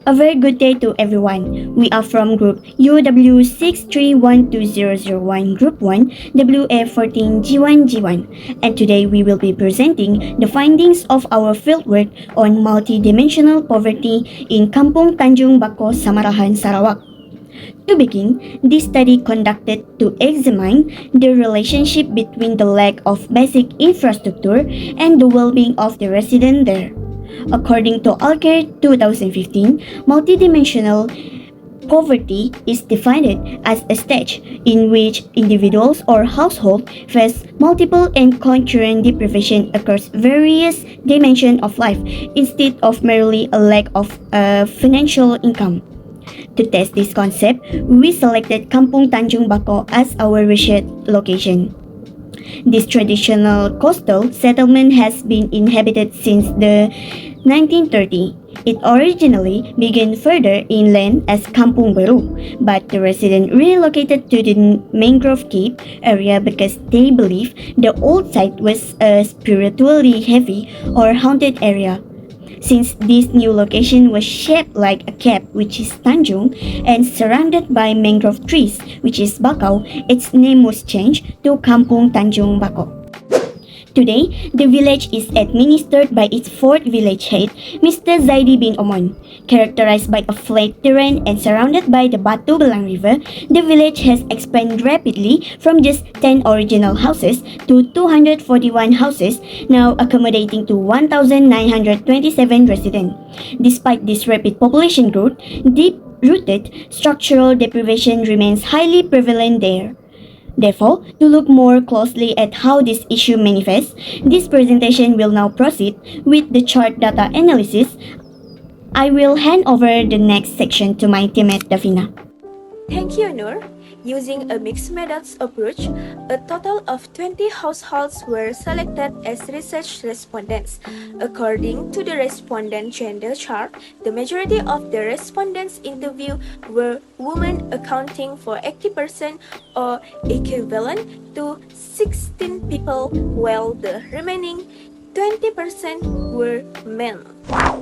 A very good day to everyone. We are from Group UW6312001 Group 1 WA14-G1-G1, and today we will be presenting the findings of our fieldwork on multidimensional poverty in Kampung Tanjung, Bako, Samarahan, Sarawak. To begin, this study conducted to examine the relationship between the lack of basic infrastructure and the well-being of the resident there. According to Alker 2015, multidimensional poverty is defined as a stage in which individuals or households face multiple and concurrent deprivation across various dimensions of life instead of merely a lack of financial income. To test this concept, we selected Kampung Tanjung Bako as our research location. This traditional coastal settlement has been inhabited since the 1930s. It originally began further inland as Kampung Baru, but the residents relocated to the mangrove cape area because they believed the old site was a spiritually heavy or haunted area. Since this new location was shaped like a cap, which is Tanjung, and surrounded by mangrove trees, which is Bako, its name was changed to Kampung Tanjung Bako. Today, the village is administered by its fourth village head, Mr. Zaidi bin Omon. Characterized by a flat terrain and surrounded by the Batu Belang River, the village has expanded rapidly from just 10 original houses to 241 houses, now accommodating to 1,927 residents. Despite this rapid population growth, deep-rooted structural deprivation remains highly prevalent there. Therefore, to look more closely at how this issue manifests, this presentation will now proceed with the chart data analysis. I will hand over the next section to my teammate Davina. Thank you, Nur. Using a mixed methods approach, a total of 20 households were selected as research respondents. According to the respondent gender chart, the majority of the respondents interviewed were women, accounting for 80% or equivalent to 16 people, while the remaining 20% were men.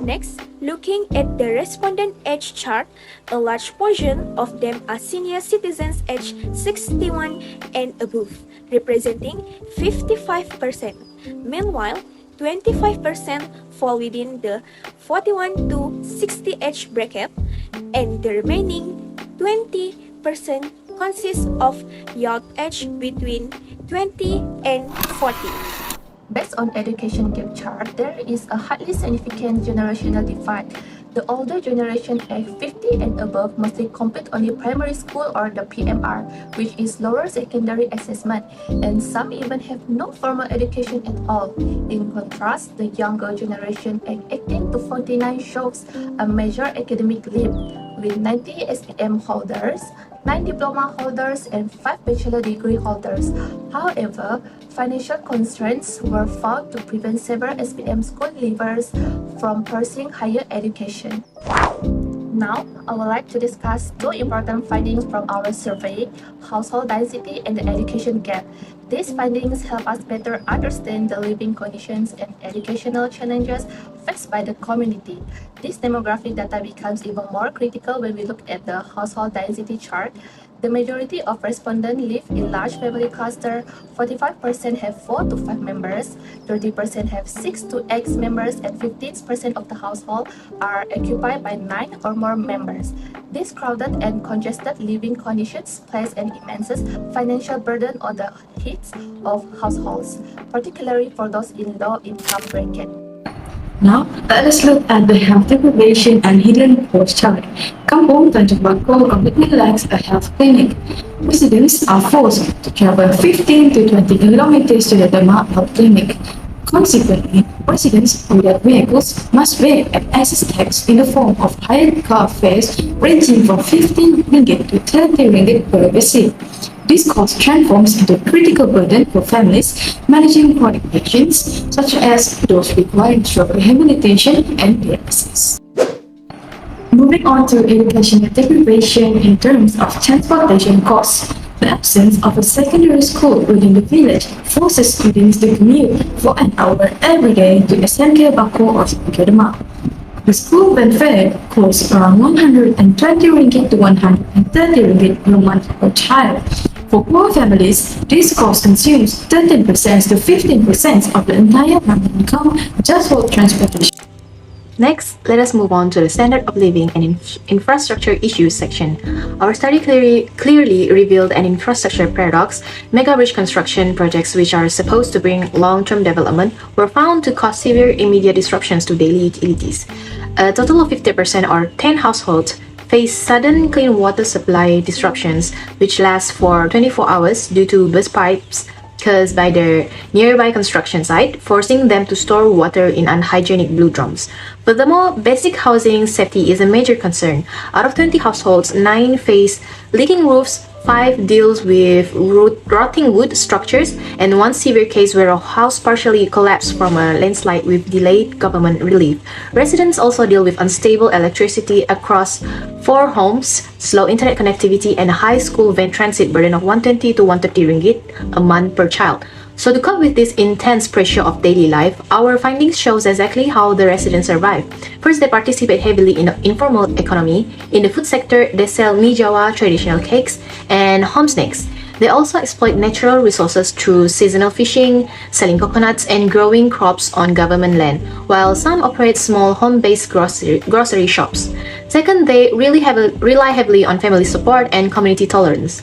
Next, looking at the respondent age chart, a large portion of them are senior citizens aged 61 and above, representing 55%. Meanwhile, 25% fall within the 41 to 60 age bracket, and the remaining 20% consists of youth aged between 20 and 40. Based on education gap chart, there is a highly significant generational divide. The older generation aged 50 and above mostly complete only primary school or the PMR, which is lower secondary assessment, and some even have no formal education at all. In contrast, the younger generation aged 18 to 49 shows a major academic leap, with 90 SPM holders, 9 diploma holders, and 5 bachelor degree holders. However, financial constraints were found to prevent several SPM school leavers from pursuing higher education. Now, I would like to discuss two important findings from our survey: household density and the education gap. These findings help us better understand the living conditions and educational challenges faced by the community. This demographic data becomes even more critical when we look at the household density chart. The majority of respondents live in large family cluster. 45% have 4 to 5 members, 30% have 6 to 8 members, and 15% of the household are occupied by 9 or more members. These crowded and congested living conditions place an immense financial burden on the heads of households, particularly for those in low-income bracket. Now, let us look at the health deprivation and hidden post chart. Kampung Tanjung Bako completely lacks a health clinic. Residents are forced to travel 15 to 20 kilometers to the Demak Health Clinic. Consequently, residents without vehicles must pay an access tax in the form of higher car fares ranging from 15 ringgit to 30 ringgit per visit. This cost transforms into a critical burden for families managing chronic conditions such as those requiring stroke rehabilitation and dialysis. Moving on to education deprivation in terms of transportation costs. The absence of a secondary school within the village forces students to commute for an hour every day to SMK Bako or SMK Demak. The school when fare costs around 120 ringgit to 130 ringgit per month per child. For poor families, this cost consumes 13% to 15% of the entire family income just for transportation. Next, let us move on to the standard of living and infrastructure issues section. Our study clearly revealed an infrastructure paradox. Mega bridge construction projects, which are supposed to bring long-term development, were found to cause severe immediate disruptions to daily utilities. A total of 50% or 10 households face sudden clean water supply disruptions, which last for 24 hours due to burst pipes caused by their nearby construction site, forcing them to store water in unhygienic blue drums. Furthermore, basic housing safety is a major concern. Out of 20 households, 9 face leaking roofs, 5 deals with rotting wood structures, and 1 severe case where a house partially collapsed from a landslide with delayed government relief. Residents also deal with unstable electricity across 4 homes, slow internet connectivity, and a high school van transit burden of 120 to 130 ringgit a month per child. So to cope with this intense pressure of daily life, our findings shows exactly how the residents survive. First, they participate heavily in the informal economy. In the food sector, they sell mie Jawa, traditional cakes, and home snacks. They also exploit natural resources through seasonal fishing, selling coconuts, and growing crops on government land, while some operate small home-based grocery shops. Second, they rely heavily on family support and community tolerance.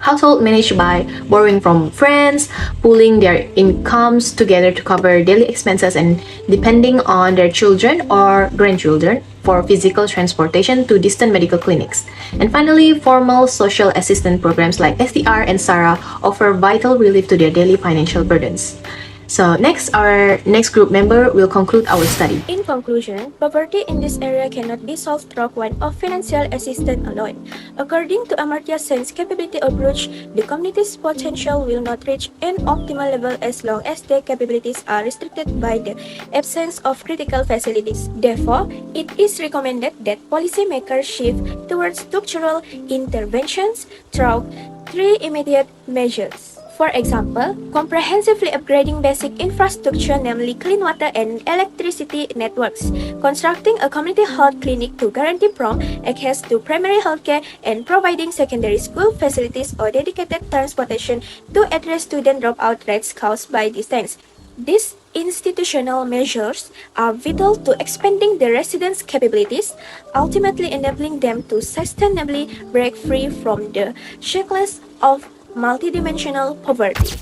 Household managed by borrowing from friends, pooling their incomes together to cover daily expenses, and depending on their children or grandchildren for physical transportation to distant medical clinics. And finally, formal social assistance programs like SDR and SARA offer vital relief to their daily financial burdens. So next, our next group member will conclude our study. In conclusion, poverty in this area cannot be solved through one of financial assistance alone. According to Amartya Sen's capability approach, the community's potential will not reach an optimal level as long as their capabilities are restricted by the absence of critical facilities. Therefore, it is recommended that policymakers shift towards structural interventions through 3 immediate measures. For example, comprehensively upgrading basic infrastructure, namely clean water and electricity networks, constructing a community health clinic to guarantee prompt access to primary healthcare, and providing secondary school facilities or dedicated transportation to address student dropout rates caused by distance. These institutional measures are vital to expanding the residents' capabilities, ultimately enabling them to sustainably break free from the shackles of multidimensional poverty.